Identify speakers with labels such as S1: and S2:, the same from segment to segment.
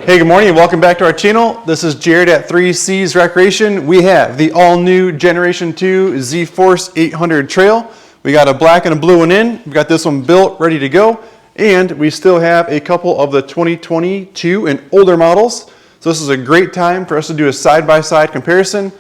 S1: Hey, good morning and welcome back to our channel. This is Jared at 3C's Recreation. We have the all-new Generation 2 ZForce 800 Trail. We got a black and a blue one in. We've got this one built, ready to go. And we still have a couple of the 2022 and older models. So this is a great time for us to do a side-by-side comparison.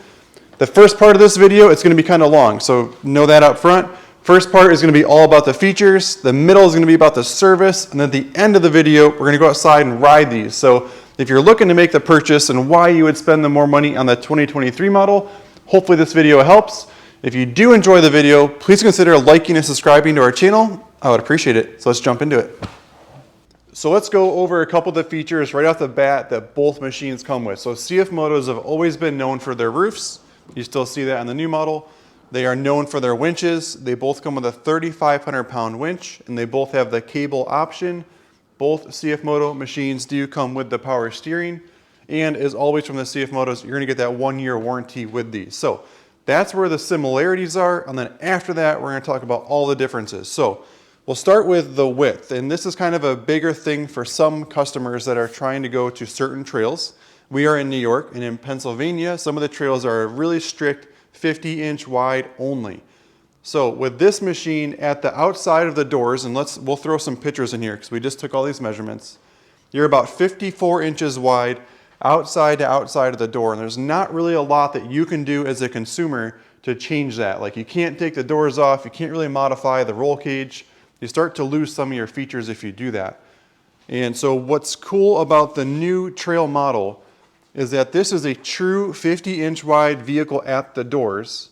S1: The first part of this video, it's going to be kind of long, so know that up front. First part is going to be all about the features, the middle is going to be about the service, and then at the end of the video, we're going to go outside and ride these. So if you're looking to make the purchase and why you would spend the more money on the 2023 model, hopefully this video helps. If you do enjoy the video, please consider liking and subscribing to our channel. I would appreciate it. So let's jump into it. So let's go over a couple of the features right off the bat that both machines come with. So CFMotos have always been known for their roofs. You still see that on the new model. They are known for their winches. They both come with a 3,500 pound winch and they both have the cable option. Both CFMoto machines do come with the power steering, and as always from the CFMotos, you're gonna get that 1-year warranty with these. So that's where the similarities are, and then after that, we're gonna talk about all the differences. So we'll start with the width, and this is kind of a bigger thing for some customers that are trying to go to certain trails. We are in New York, and in Pennsylvania, some of the trails are really strict 50-inch wide only. So with this machine at the outside of the doors, and we'll throw some pictures in here because we just took all these measurements. You're about 54 inches wide outside to outside of the door, and there's not really a lot that you can do as a consumer to change that. Like you can't take the doors off, you can't really modify the roll cage. You start to lose some of your features if you do that. And so what's cool about the new Trail model is that this is a true 50-inch wide vehicle at the doors.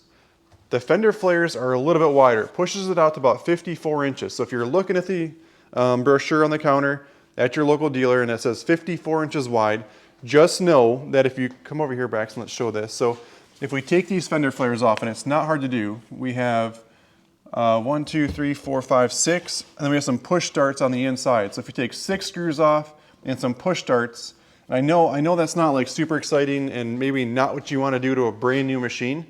S1: The fender flares are a little bit wider. It pushes it out to about 54 inches. So if you're looking at the brochure on the counter at your local dealer and it says 54 inches wide, just know that if you come over here, Braxton, let's show this. So if we take these fender flares off, and it's not hard to do, we have 1, 2, 3, 4, 5, 6, and then we have some push starts on the inside. So if you take 6 screws off and some push starts, I know that's not like super exciting and maybe not what you want to do to a brand new machine,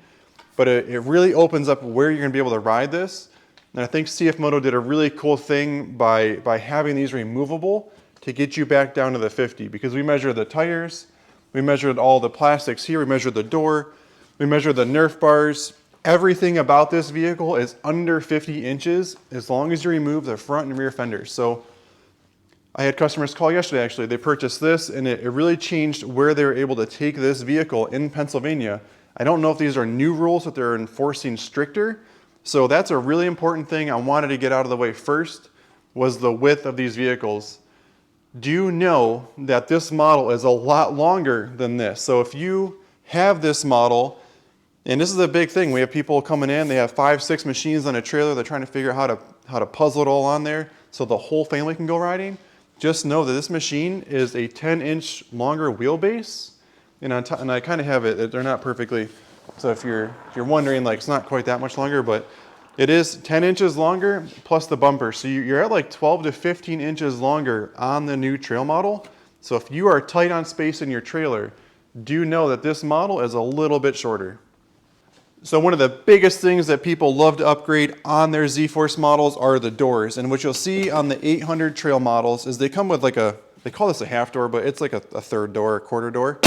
S1: but it really opens up where you're going to be able to ride this. And I think CFMoto did a really cool thing by having these removable to get you back down to the 50, because we measured the tires, we measured all the plastics here, we measured the door, we measured the Nerf bars. Everything about this vehicle is under 50 inches as long as you remove the front and rear fenders. So I had customers call yesterday, actually. They purchased this, and it really changed where they were able to take this vehicle in Pennsylvania. I don't know if these are new rules that they're enforcing stricter. So that's a really important thing I wanted to get out of the way first, was the width of these vehicles. Do you know that this model is a lot longer than this? So if you have this model, and this is a big thing, we have people coming in, they have 5, 6 machines on a trailer, they're trying to figure out how to puzzle it all on there so the whole family can go riding. Just know that this machine is a 10-inch longer wheelbase, and I kind of have it, they're not perfectly, so if you're wondering, like, it's not quite that much longer, but it is 10 inches longer plus the bumper. So you're at like 12 to 15 inches longer on the new Trail model. So if you are tight on space in your trailer, do know that this model is a little bit shorter. So one of the biggest things that people love to upgrade on their ZForce models are the doors. And what you'll see on the 800 Trail models is they come with like they call this a half door, but it's like a third door, a quarter door.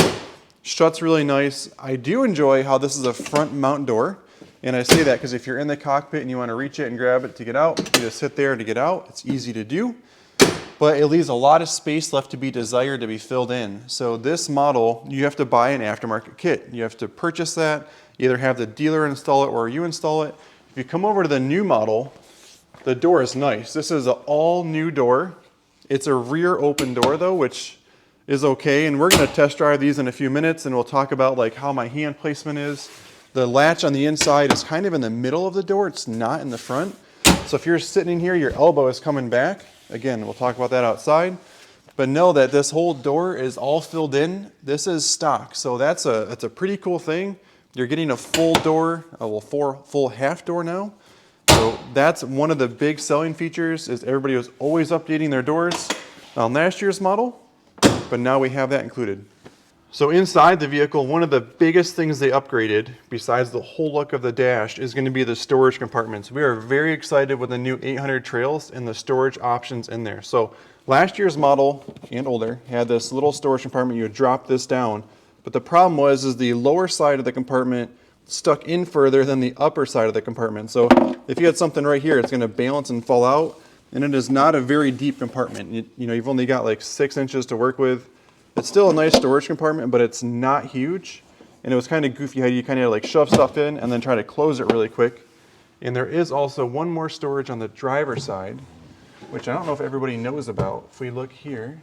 S1: Shuts really nice. I do enjoy how this is a front mount door. And I say that because if you're in the cockpit and you want to reach it and grab it to get out, you just sit there to get out. It's easy to do. But it leaves a lot of space left to be desired to be filled in. So this model, you have to buy an aftermarket kit. You have to purchase that, either have the dealer install it or you install it. If you come over to the new model, the door is nice. This is an all new door. It's a rear open door though, which is okay. And we're gonna test drive these in a few minutes and we'll talk about like how my hand placement is. The latch on the inside is kind of in the middle of the door. It's not in the front. So if you're sitting in here, your elbow is coming back. Again, we'll talk about that outside. But know that this whole door is all filled in. This is stock. So that's a pretty cool thing. You're getting a full door, full half door now. So that's one of the big selling features, is everybody was always updating their doors on last year's model, but now we have that included. So inside the vehicle, one of the biggest things they upgraded, besides the whole look of the dash, is going to be the storage compartments. We are very excited with the new 800 Trails and the storage options in there. So Last year's model and older had this little storage compartment. You would drop this down, but the problem was the lower side of the compartment stuck in further than the upper side of the compartment. So if you had something right here, it's going to balance and fall out, and it is not a very deep compartment. You know, you've only got like 6 inches to work with. It's still a nice storage compartment, but it's not huge, and it was kind of goofy how you kind of like shove stuff in and then try to close it really quick. And there is also one more storage on the driver's side, which I don't know if everybody knows about. If we look here,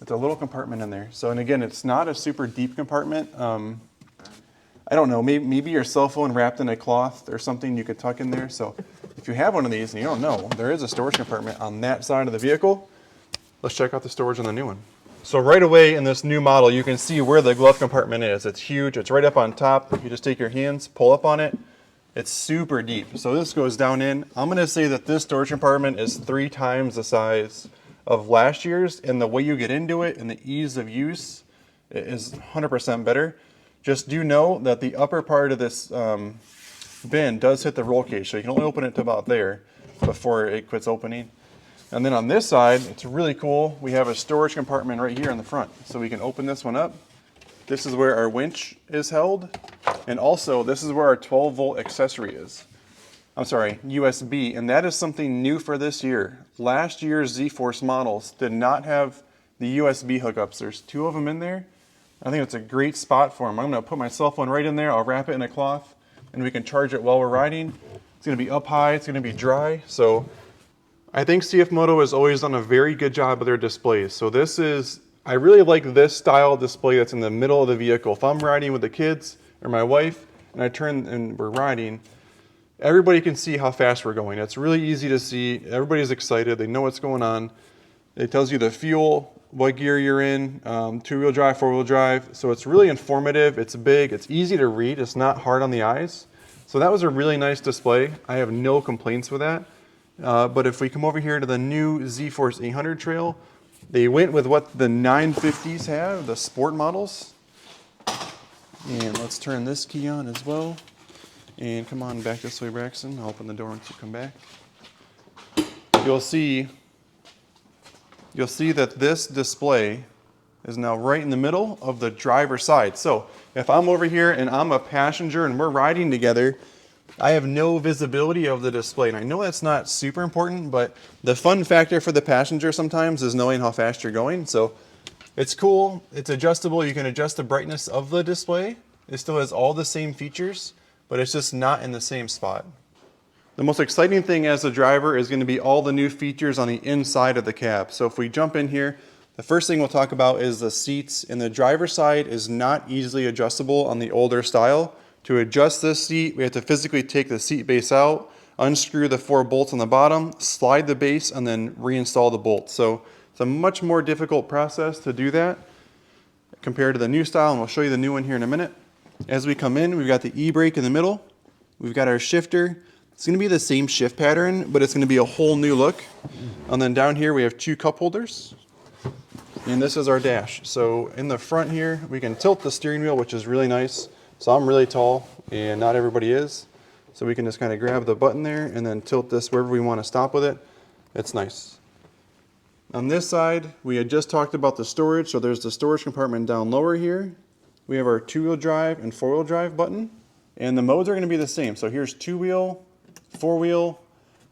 S1: it's a little compartment in there. So, and again, it's not a super deep compartment. I don't know, maybe your cell phone wrapped in a cloth or something you could tuck in there. So if you have one of these and you don't know, there is a storage compartment on that side of the vehicle. Let's check out the storage on the new one. So right away in this new model, you can see where the glove compartment is. It's huge, it's right up on top. You just take your hands, pull up on it. It's super deep. So this goes down in. I'm gonna say that this storage compartment is 3 times the size of last year's, and the way you get into it and the ease of use is 100% better. Just do know that the upper part of this bin does hit the roll cage, so you can only open it to about there before it quits opening. And then on this side, it's really cool. We have a storage compartment right here in the front, so we can open this one up. This is where our winch is held, and also this is where our 12-volt accessory is. I'm sorry, USB, and that is something new for this year. Last year's ZForce models did not have the USB hookups. There's 2 of them in there. I think it's a great spot for them. I'm going to put my cell phone right in there. I'll wrap it in a cloth, and we can charge it while we're riding. It's going to be up high. It's going to be dry. So I think CFMoto has always done a very good job with their displays. So this is, I really like this style display that's in the middle of the vehicle. If I'm riding with the kids or my wife, and I turn and we're riding, everybody can see how fast we're going. It's really easy to see. Everybody's excited. They know what's going on. It tells you the fuel, what gear you're in, 2-wheel drive, 4-wheel drive. So it's really informative. It's big. It's easy to read. It's not hard on the eyes. So that was a really nice display. I have no complaints with that. But if we come over here to the new ZForce 800 trail, they went with what the 950s have, the sport models. And let's turn this key on as well. And come on back this way, Braxton. I'll open the door once you come back. You'll see that this display is now right in the middle of the driver's side. So if I'm over here and I'm a passenger and we're riding together, I have no visibility of the display. And I know that's not super important, but the fun factor for the passenger sometimes is knowing how fast you're going. So it's cool, it's adjustable. You can adjust the brightness of the display. It still has all the same features, but it's just not in the same spot. The most exciting thing as a driver is going to be all the new features on the inside of the cab. So if we jump in here, the first thing we'll talk about is the seats. And the driver's side is not easily adjustable on the older style. To adjust this seat, we have to physically take the seat base out, unscrew the 4 bolts on the bottom, slide the base, and then reinstall the bolts. So it's a much more difficult process to do that compared to the new style, and we'll show you the new one here in a minute. As we come in, we've got the e-brake in the middle. We've got our shifter. It's going to be the same shift pattern, but it's going to be a whole new look. And then down here we have 2 cup holders. And this is our dash. So in the front here, we can tilt the steering wheel, which is really nice. So I'm really tall, and not everybody is. So we can just kind of grab the button there and then tilt this wherever we want to stop with it. It's nice. On this side, we had just talked about the storage. So there's the storage compartment down lower here. We have our 2-wheel drive and 4-wheel drive button. And the modes are going to be the same. So here's 2-wheel, 4-wheel,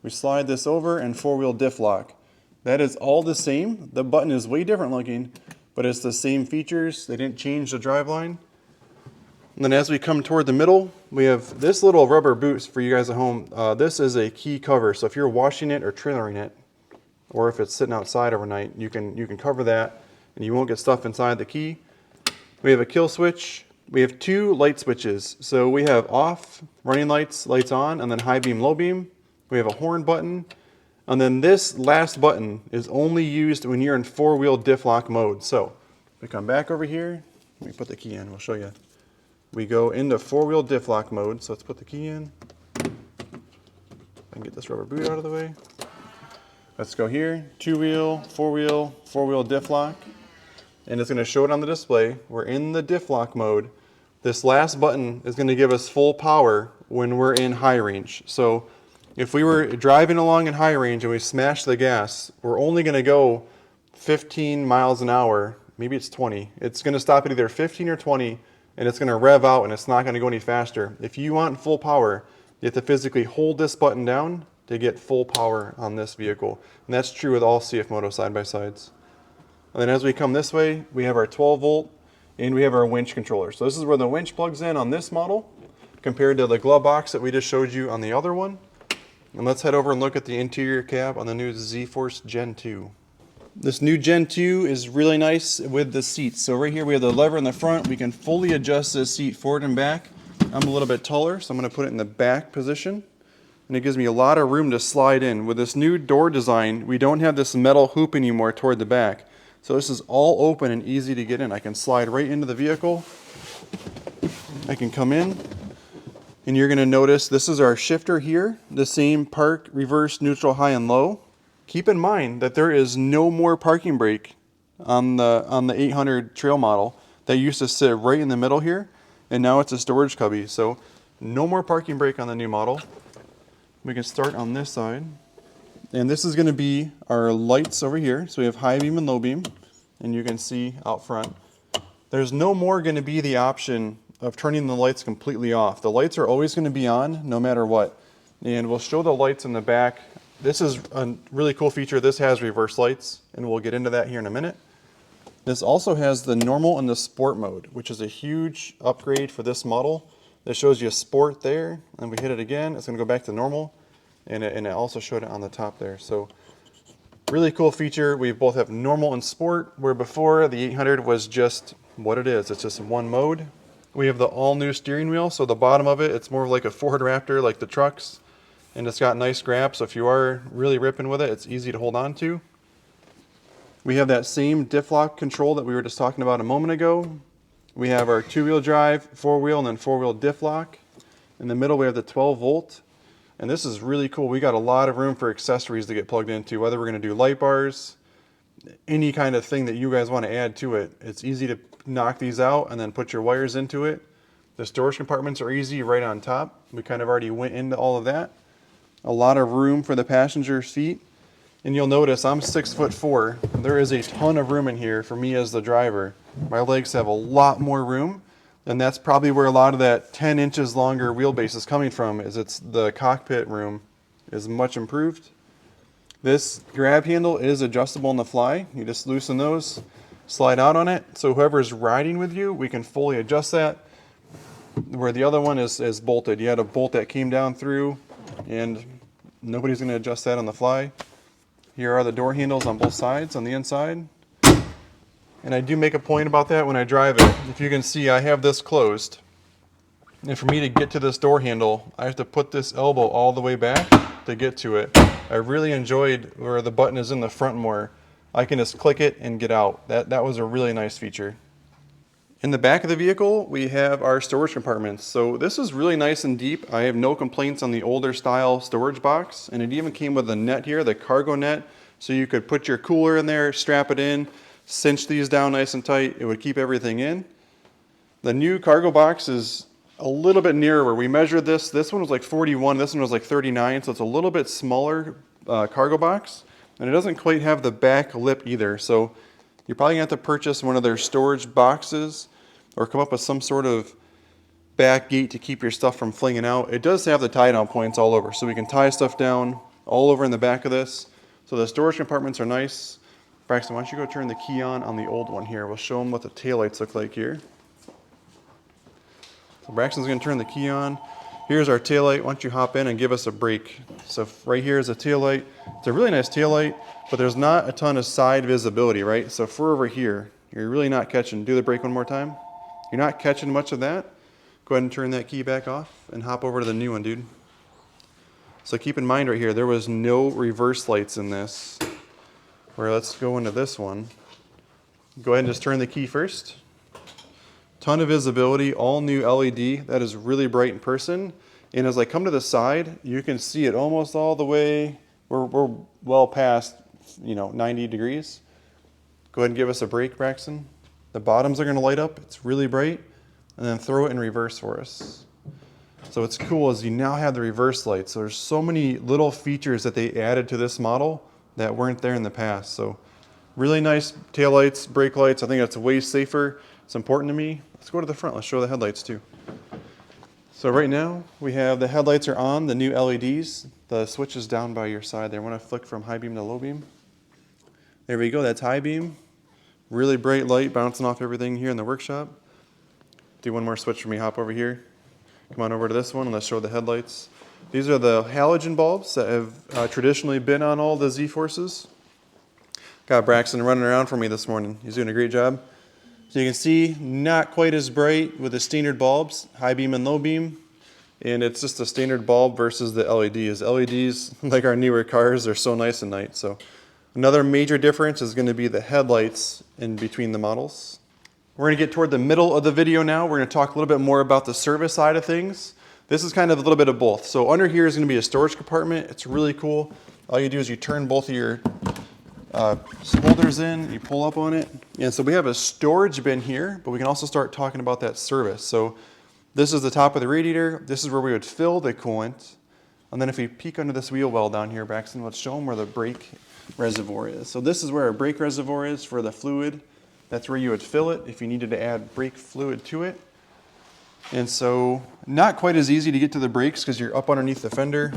S1: we slide this over, and 4-wheel diff lock. That is all the same. The button is way different looking, but it's the same features. They didn't change the driveline. And then as we come toward the middle, we have this little rubber boot for you guys at home. This is a key cover. So if you're washing it or trailering it, or if it's sitting outside overnight, you can cover that and you won't get stuff inside the key. We have a kill switch. We have 2 light switches. So we have off, running lights, lights on, and then high beam, low beam. We have a horn button. And then this last button is only used when you're in 4-wheel diff lock mode. So if we come back over here, let me put the key in, we'll show you. We go into 4-wheel diff lock mode. So let's put the key in. I can get this rubber boot out of the way. Let's go here, 2-wheel, 4-wheel, 4-wheel diff lock. And it's going to show it on the display. We're in the diff lock mode. This last button is going to give us full power when we're in high range. So if we were driving along in high range and we smash the gas, we're only going to go 15 miles an hour, maybe it's 20. It's going to stop at either 15 or 20, and it's going to rev out, and it's not going to go any faster. If you want full power, you have to physically hold this button down to get full power on this vehicle. And that's true with all CFMoto side-by-sides. And then as we come this way, we have our 12 volt and we have our winch controller. So this is where the winch plugs in on this model compared to the glove box that we just showed you on the other one. And let's head over and look at the interior cab on the new ZForce Gen 2. This new Gen 2 is really nice with the seats. So right here we have the lever in the front. We can fully adjust this seat forward and back. I'm a little bit taller, so I'm going to put it in the back position. And it gives me a lot of room to slide in. With this new door design, we don't have this metal hoop anymore toward the back. So this is all open and easy to get in. I can slide right into the vehicle. I can come in, and you're going to notice this is our shifter here, the same park, reverse, neutral, high, and low. Keep in mind that there is no more parking brake on the 800 trail model that used to sit right in the middle here, and now it's a storage cubby. So no more parking brake on the new model. We can start on this side. And this is going to be our lights over here. So we have high beam and low beam, and you can see out front. There's no more going to be the option of turning the lights completely off. The lights are always going to be on no matter what. And we'll show the lights in the back. This is a really cool feature. This has reverse lights, and we'll get into that here in a minute. This also has the normal and the sport mode, which is a huge upgrade for this model. That shows you sport there, and we hit it again, it's going to go back to normal. And it also showed it on the top there. So really cool feature. We both have normal and sport, where before the 800 was just what it is. It's just one mode. We have the all new steering wheel. So the bottom of it, it's more like a Ford Raptor, like the trucks. And it's got nice grabs. So if you are really ripping with it, it's easy to hold on to. We have that same diff lock control that we were just talking about a moment ago. We have our 2-wheel drive, 4-wheel, and then 4-wheel diff lock. In the middle, we have the 12 volt. And this is really cool. We got a lot of room for accessories to get plugged into, whether we're going to do light bars, any kind of thing that you guys want to add to it. It's easy to knock these out and then put your wires into it. The storage compartments are easy right on top. We kind of already went into all of that. A lot of room for the passenger seat. And you'll notice I'm 6'4". There is a ton of room in here for me as the driver. My legs have a lot more room. And that's probably where a lot of that 10 inches longer wheelbase is coming from, is it's the cockpit room is much improved. This grab handle is adjustable on the fly. You just loosen those, slide out on it. So whoever's riding with you, we can fully adjust that. Where the other one is bolted. You had a bolt that came down through, and nobody's going to adjust that on the fly. Here are the door handles on both sides on the inside. And I do make a point about that when I drive it. If you can see, I have this closed. And for me to get to this door handle, I have to put this elbow all the way back to get to it. I really enjoyed where the button is in the front more. I can just click it and get out. That was a really nice feature. In the back of the vehicle, we have our storage compartments. So this is really nice and deep. I have no complaints on the older style storage box. And it even came with a net here, the cargo net. So you could put your cooler in there, strap it in, cinch these down nice and tight. It would keep everything in. The new cargo box is a little bit narrower. We measured this. This one was like 41. This one was like 39. So it's a little bit smaller cargo box. And it doesn't quite have the back lip either. So you're probably going to have to purchase one of their storage boxes or come up with some sort of back gate to keep your stuff from flinging out. It does have the tie down points all over. So we can tie stuff down all over in the back of this. So the storage compartments are nice. Braxton, why don't you go turn the key on the old one here. We'll show them what the taillights look like here. So Braxton's going to turn the key on. Here's our taillight. Why don't you hop in and give us a break. So right here is a taillight. It's a really nice taillight, but there's not a ton of side visibility, right? So if we're over here, you're really not catching. Do the brake one more time. You're not catching much of that. Go ahead and turn that key back off and hop over to the new one, dude. So keep in mind right here, there was no reverse lights in this. Or let's go into this one. Go ahead and just turn the key first. Ton of visibility, all new LED. That is really bright in person. And as I come to the side, you can see it almost all the way. We're well past, 90 degrees. Go ahead and give us a break, Braxton. The bottoms are going to light up. It's really bright. And then throw it in reverse for us. So what's cool is you now have the reverse lights. So there's so many little features that they added to this model that weren't there in the past. So Really nice taillights, brake lights. I think that's way safer. It's important to me. Let's go to the front. Let's show the headlights too. So right now we have the headlights are on, the new LEDs. The switch is down by your side there. When I flick from high beam to low beam. There we go, that's high beam. Really bright light bouncing off everything here in the workshop. Do one more switch for me, hop over here. Come on over to this one and let's show the headlights. These are the halogen bulbs that have traditionally been on all the Z-Forces. Got Braxton running around for me this morning. He's doing a great job. So you can see, not quite as bright with the standard bulbs, high beam and low beam. And it's just a standard bulb versus the LEDs. LEDs, like our newer cars, are so nice at night. So another major difference is going to be the headlights in between the models. We're going to get toward the middle of the video now. We're going to talk a little bit more about the service side of things. This is kind of a little bit of both. So under here is going to be a storage compartment. It's really cool. All you do is you turn both of your holders in, you pull up on it. And so we have a storage bin here, but we can also start talking about that service. So this is the top of the radiator. This is where we would fill the coolant. And then if we peek under this wheel well down here, Braxton, let's show them where the brake reservoir is. So this is where our brake reservoir is for the fluid. That's where you would fill it if you needed to add brake fluid to it. And so not quite as easy to get to the brakes because you're up underneath the fender.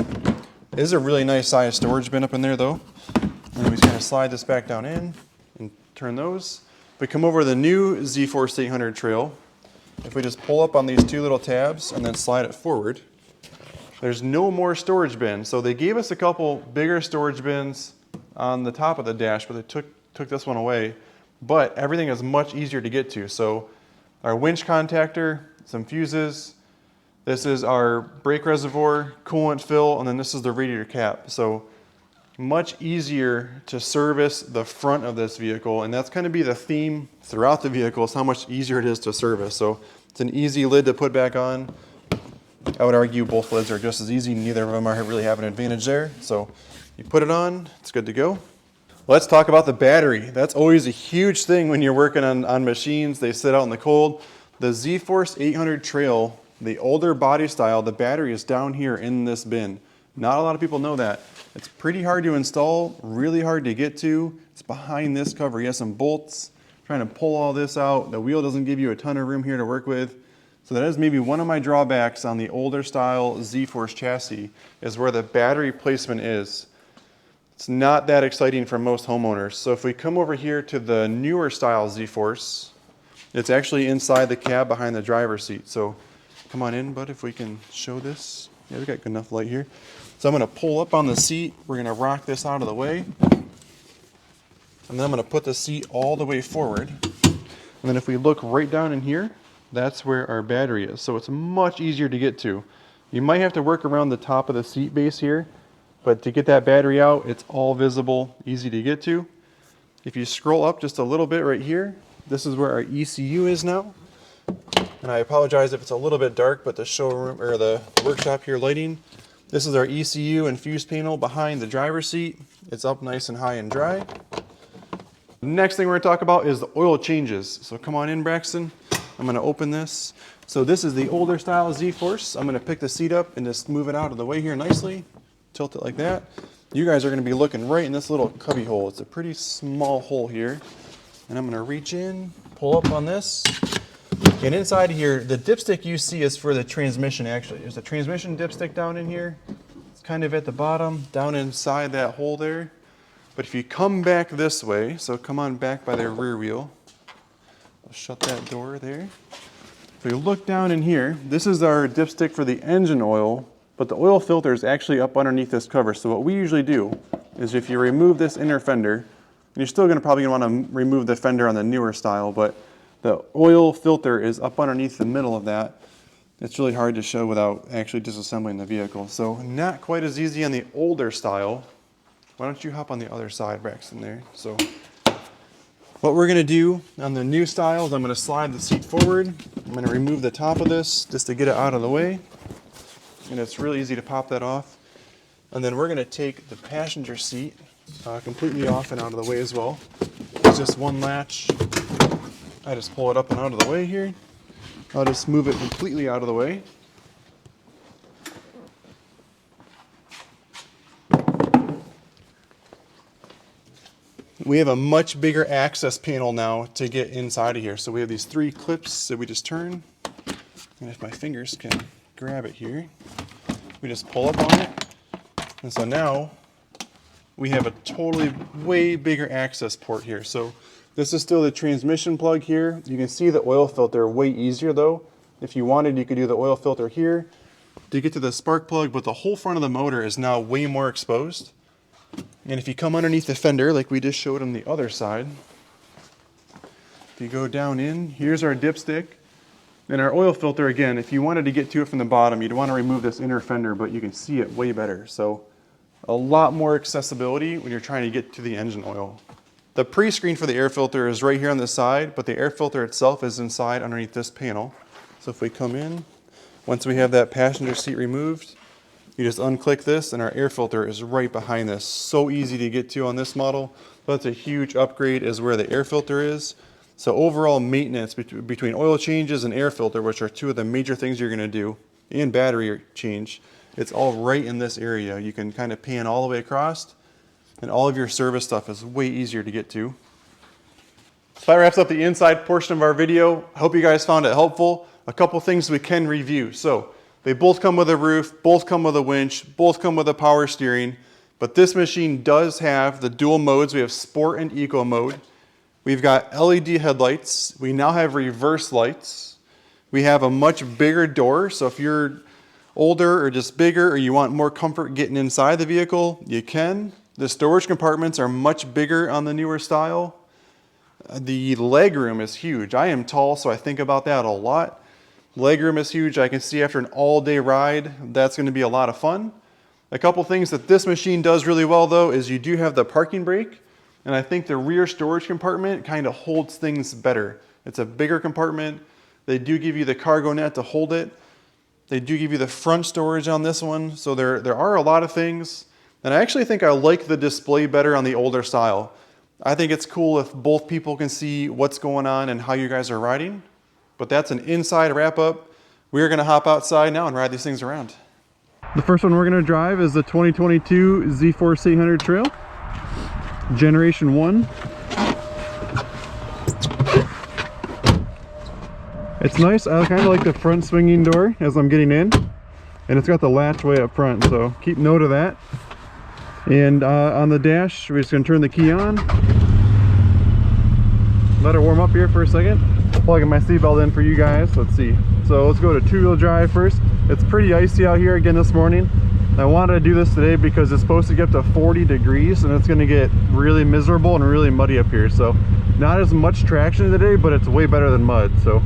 S1: It is a really nice size storage bin up in there though. And we just kind of slide this back down in and turn those. If we come over to the new ZForce 800 trail, if we just pull up on these two little tabs and then slide it forward, there's no more storage bin. So they gave us a couple bigger storage bins on the top of the dash, but they took this one away. But everything is much easier to get to. So our winch contactor, some fuses, this is our brake reservoir, coolant fill, and then this is the radiator cap. So much easier to service the front of this vehicle, and that's going to be the theme throughout the vehicle, is how much easier it is to service. So it's an easy lid to put back on. I would argue both lids are just as easy. Neither of them really have an advantage there. So you put it on, it's good to go. Let's talk about the battery. That's always a huge thing when you're working on machines. They sit out in the cold. The ZForce 800 Trail, the older body style, the battery is down here in this bin. Not a lot of people know that. It's pretty hard to install, really hard to get to. It's behind this cover. You have some bolts trying to pull all this out. The wheel doesn't give you a ton of room here to work with. So that is maybe one of my drawbacks on the older style ZForce chassis, is where the battery placement is. It's not that exciting for most homeowners. So if we come over here to the newer style ZForce, it's actually inside the cab behind the driver's seat. So come on in, bud, if we can show this. Yeah, we got good enough light here. So I'm going to pull up on the seat. We're going to rock this out of the way. And then I'm going to put the seat all the way forward. And then if we look right down in here, that's where our battery is. So it's much easier to get to. You might have to work around the top of the seat base here, but to get that battery out, it's all visible, easy to get to. If you scroll up just a little bit right here, this is where our ECU is now. And I apologize if it's a little bit dark, but the showroom or the workshop here lighting, this is our ECU and fuse panel behind the driver's seat. It's up nice and high and dry. The next thing we're going to talk about is the oil changes. So come on in, Braxton. I'm going to open this. So this is the older style ZForce. I'm going to pick the seat up and just move it out of the way here nicely. Tilt it like that. You guys are going to be looking right in this little cubby hole. It's a pretty small hole here. And I'm going to reach in, pull up on this. And inside here, the dipstick you see is for the transmission actually. There's a transmission dipstick down in here. It's kind of at the bottom, down inside that hole there. But if you come back this way, so come on back by the rear wheel. I'll shut that door there. If we look down in here, this is our dipstick for the engine oil, but the oil filter is actually up underneath this cover. So what we usually do is if you remove this inner fender, and you're still probably going to want to remove the fender on the newer style, but the oil filter is up underneath the middle of that. It's really hard to show without actually disassembling the vehicle. So not quite as easy on the older style. Why don't you hop on the other side, Braxton, there. So what we're going to do on the new style is I'm going to slide the seat forward. I'm going to remove the top of this just to get it out of the way. And it's really easy to pop that off. And then we're going to take the passenger seat completely off and out of the way as well. It's just one latch. I just pull it up and out of the way here. I'll just move it completely out of the way. we have a much bigger access panel now to get inside of here. So we have these 3 clips that we just turn, and if my fingers can grab it here, we just pull up on it, and so now we have a totally way bigger access port here. So this is still the transmission plug here. You can see the oil filter way easier though. If you wanted, you could do the oil filter here to get to the spark plug, but the whole front of the motor is now way more exposed. And if you come underneath the fender, like we just showed on the other side, if you go down in, here's our dipstick. And our oil filter, again, if you wanted to get to it from the bottom, you'd want to remove this inner fender, but you can see it way better. So a lot more accessibility when you're trying to get to the engine oil. The pre-screen for the air filter is right here on the side, but the air filter itself is inside underneath this panel. So if we come in, once we have that passenger seat removed, you just unclick this and our air filter is right behind this. So easy to get to on this model. That's a huge upgrade is where the air filter is. So overall maintenance between oil changes and air filter, which are 2 of the major things you're gonna do, and battery change, it's all right in this area. You can kind of pan all the way across, and all of your service stuff is way easier to get to. So that wraps up the inside portion of our video. I hope you guys found it helpful. A couple things we can review. So they both come with a roof, both come with a winch, both come with a power steering, but this machine does have the dual modes. We have sport and eco mode. We've got LED headlights. We now have reverse lights. We have a much bigger door, so if you're older or just bigger or you want more comfort getting inside the vehicle, you can. The storage compartments are much bigger on the newer style. The legroom is huge. I am tall, so I think about that a lot. Legroom is huge. I can see after an all-day ride, that's going to be a lot of fun. A couple things that this machine does really well though is you do have the parking brake, and I think the rear storage compartment kind of holds things better. It's a bigger compartment. They do give you the cargo net to hold it. They do give you the front storage on this one. So there are a lot of things. And I actually think I like the display better on the older style. I think it's cool if both people can see what's going on and how you guys are riding. But that's an inside wrap up. We're gonna hop outside now and ride these things around. The first one we're gonna drive is the 2022 ZForce 800 Trail. Generation 1. It's nice. I kind of like the front swinging door as I'm getting in, and it's got the latch way up front, so keep note of that. And on the dash, we're just going to turn the key on, let it warm up here for a second. Plugging my seatbelt in for you guys. Let's see. So let's go to 2-wheel drive first. It's pretty icy out here again this morning. I wanted to do this today because it's supposed to get up to 40 degrees and it's going to get really miserable and really muddy up here. So not as much traction today, but it's way better than mud. So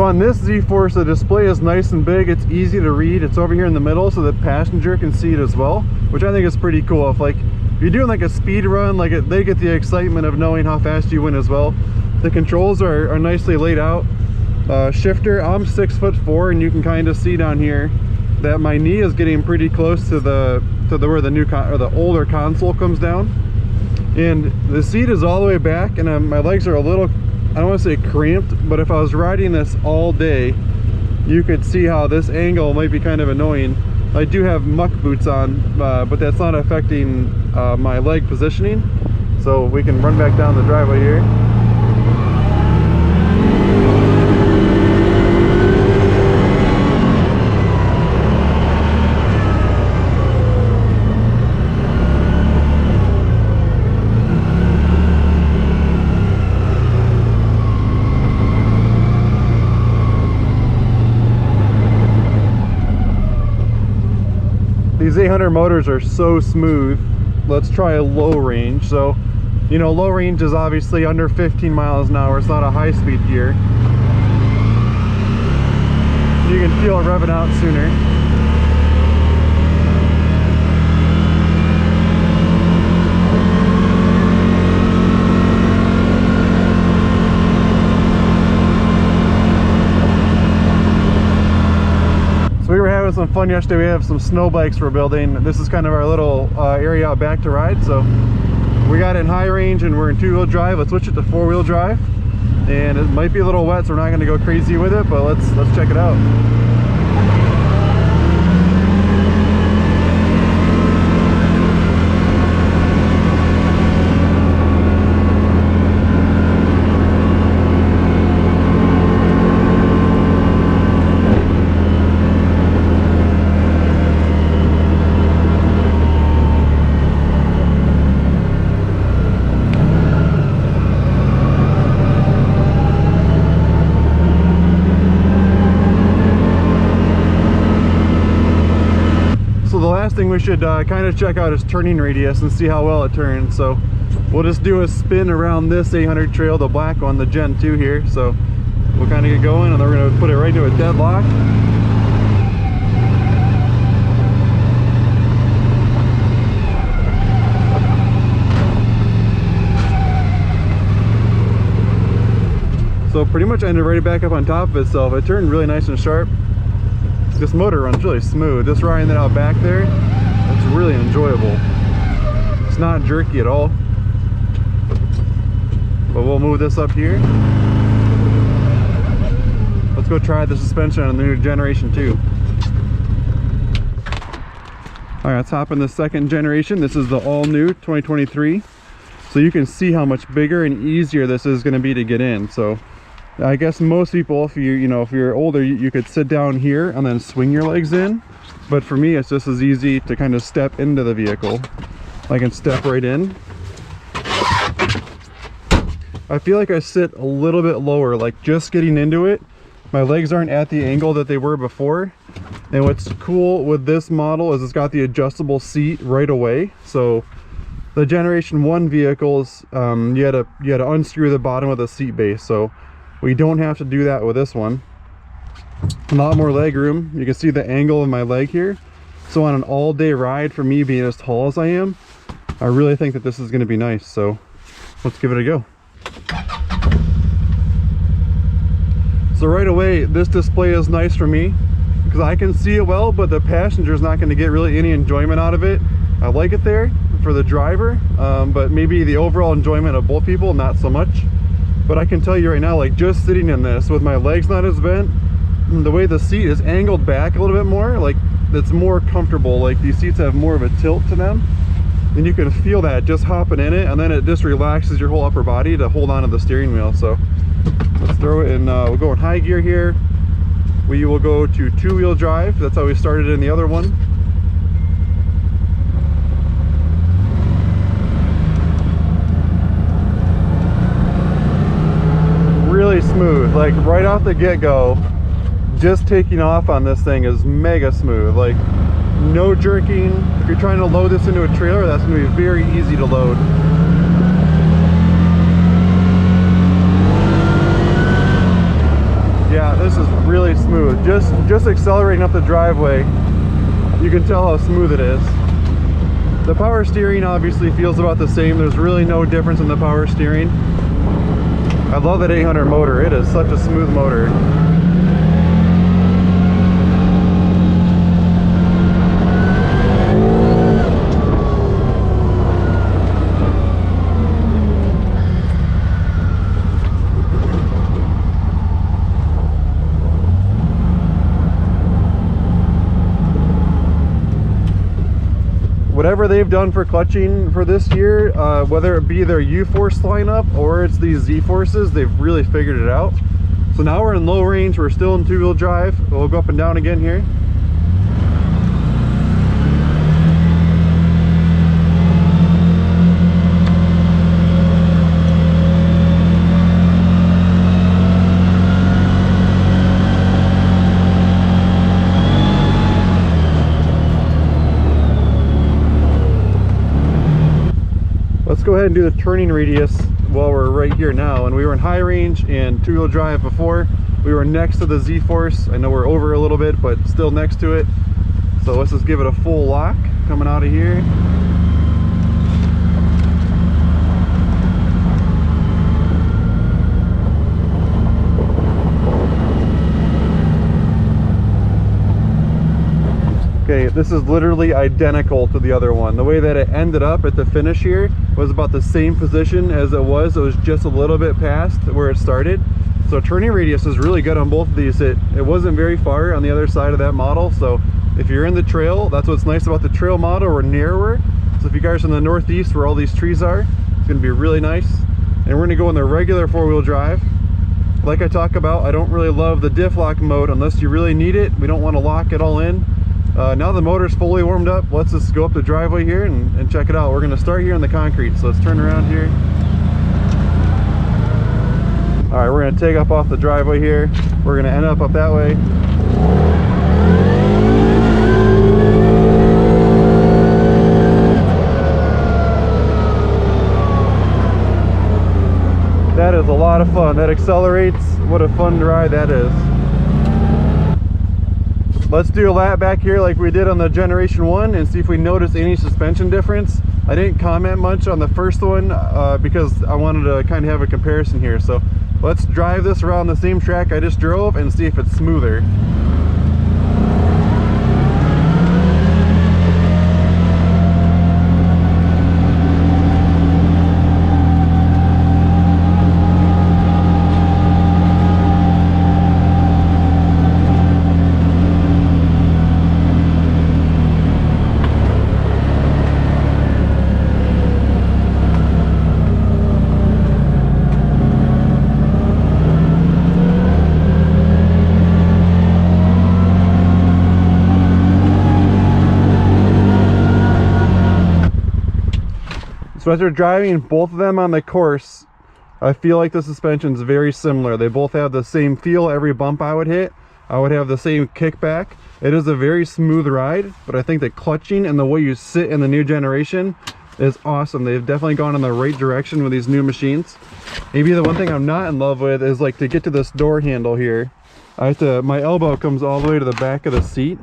S1: on this ZForce, the display is nice and big. It's easy to read. It's over here in the middle so the passenger can see it as well, which I think is pretty cool. If you're doing like a speed run, they get the excitement of knowing how fast you went as well. The controls are nicely laid out. Shifter, I'm 6'4", and you can kind of see down here that my knee is getting pretty close to where the older console comes down. And the seat is all the way back, and my legs are a little, I don't want to say cramped, but if I was riding this all day, you could see how this angle might be kind of annoying. I do have muck boots on, but that's not affecting my leg positioning. So we can run back down the driveway here. These 800 motors are so smooth. Let's try a low range. So, you know, low range is obviously under 15 miles an hour. It's not a high-speed gear. You can feel it revving out sooner. some fun yesterday. We have some snow bikes we're building. This is kind of our little area out back to ride. So we got it in high range and we're in 2-wheel drive. Let's switch it to 4-wheel drive. And it might be a little wet, so we're not going to go crazy with it, but let's check it out. Last thing we should kind of check out is turning radius and see how well it turns. So we'll just do a spin around this 800 trail, the black one, the Gen 2 here. So we'll kind of get going and then we're going to put it right into a deadlock. So pretty much ended right back up on top of itself. It turned really nice and sharp. This motor runs really smooth. Just riding that out back there, it's really enjoyable. It's not jerky at all. But we'll move this up here. Let's go try the suspension on the new Generation 2. Alright, let's hop in the second generation. This is the all-new 2023. So you can see how much bigger and easier this is going to be to get in. So I guess most people, if you're older, you could sit down here and then swing your legs in. But for me, it's just as easy to kind of step into the vehicle. I can step right in. I feel like I sit a little bit lower, like just getting into it. My legs aren't at the angle that they were before. And what's cool with this model is it's got the adjustable seat right away. So the Generation 1 vehicles, you had to unscrew the bottom of the seat base. So we don't have to do that with this one. A lot more leg room. You can see the angle of my leg here. So on an all-day ride, for me being as tall as I am, I really think that this is going to be nice. So let's give it a go. So right away, this display is nice for me because I can see it well, but the passenger is not going to get really any enjoyment out of it. I like it there for the driver, but maybe the overall enjoyment of both people, not so much. But I can tell you right now, like just sitting in this with my legs not as bent, the way the seat is angled back a little bit more, like it's more comfortable. Like these seats have more of a tilt to them, and you can feel that just hopping in it, and then it just relaxes your whole upper body to hold on to the steering wheel. So let's throw it in. We'll go in high gear here. We will go to 2-wheel drive. That's how we started in the other one. Really smooth, like right off the get-go. Just taking off on this thing is mega smooth, like no jerking. If you're trying to load this into a trailer, that's going to be very easy to load. Yeah, this is really smooth. Just accelerating up the driveway, you can tell how smooth it is. The power steering obviously feels about the same. There's really no difference in the power steering. I love that 800 motor. It is such a smooth motor. Whatever they've done for clutching for this year, whether it be their U-Force lineup or it's these Z-Forces, they've really figured it out. So now we're in low range, we're still in 2-wheel drive. We'll go up and down again here. Let's go ahead and do the turning radius while we're right here now. And we were in high range and 2-wheel drive before. We were next to the Z-Force. I know we're over a little bit, but still next to it. So let's just give it a full lock coming out of here. Okay, this is literally identical to the other one. The way that it ended up at the finish here was about the same position as it was. It was just a little bit past where it started. So turning radius is really good on both of these. It wasn't very far on the other side of that model. So if you're in the trail, that's what's nice about the trail model. We're narrower. So if you guys are in the northeast where all these trees are, it's gonna be really nice. And we're gonna go in the regular four-wheel drive. Like I talk about, I don't really love the diff lock mode unless you really need it. We don't want to lock it all in. Now the motor's fully warmed up, let's just go up the driveway here and check it out. We're going to start here on the concrete, so let's turn around here. Alright, we're going to take up off the driveway here. We're going to end up that way. That is a lot of fun. That accelerates. What a fun ride that is. Let's do a lap back here like we did on the Generation 1 and see if we notice any suspension difference. I didn't comment much on the first one because I wanted to kind of have a comparison here. So let's drive this around the same track I just drove and see if it's smoother. So as we're driving both of them on the course, I feel like the suspension's very similar. They both have the same feel. Every bump I would hit, I would have the same kickback. It is a very smooth ride, but I think the clutching and the way you sit in the new generation is awesome. They've definitely gone in the right direction with these new machines. Maybe the one thing I'm not in love with is like to get to this door handle here, I have to, my elbow comes all the way to the back of the seat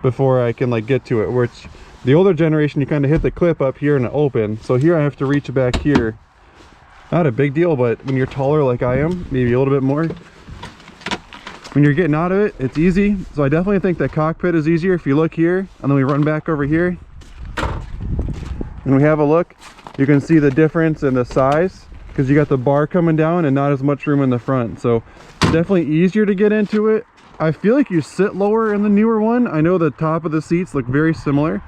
S1: before I can like get to it, which the older generation, you kind of hit the clip up here and it opens. So here I have to reach back here. Not a big deal, but when you're taller like I am, maybe a little bit more, when you're getting out of it, it's easy. So I definitely think the cockpit is easier. If you look here, and then we run back over here, and we have a look, you can see the difference in the size, because you got the bar coming down and not as much room in the front. So definitely easier to get into it. I feel like you sit lower in the newer one. I know the top of the seats look very similar,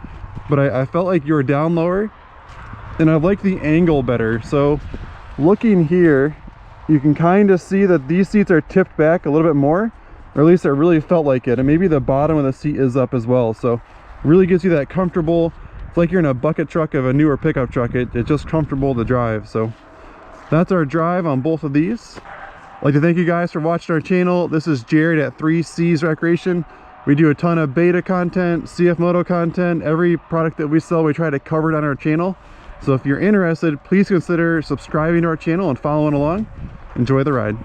S1: but I felt like you were down lower, and I like the angle better. So looking here, you can kind of see that these seats are tipped back a little bit more, or at least it really felt like it. And maybe the bottom of the seat is up as well. So really gives you that comfortable, it's like you're in a bucket truck of a newer pickup truck. It's just comfortable to drive. So that's our drive on both of these. I'd like to thank you guys for watching our channel. This is Jared at 3C's Recreation. We do a ton of beta content, CFMoto content. Every product that we sell, we try to cover it on our channel. So if you're interested, please consider subscribing to our channel and following along. Enjoy the ride.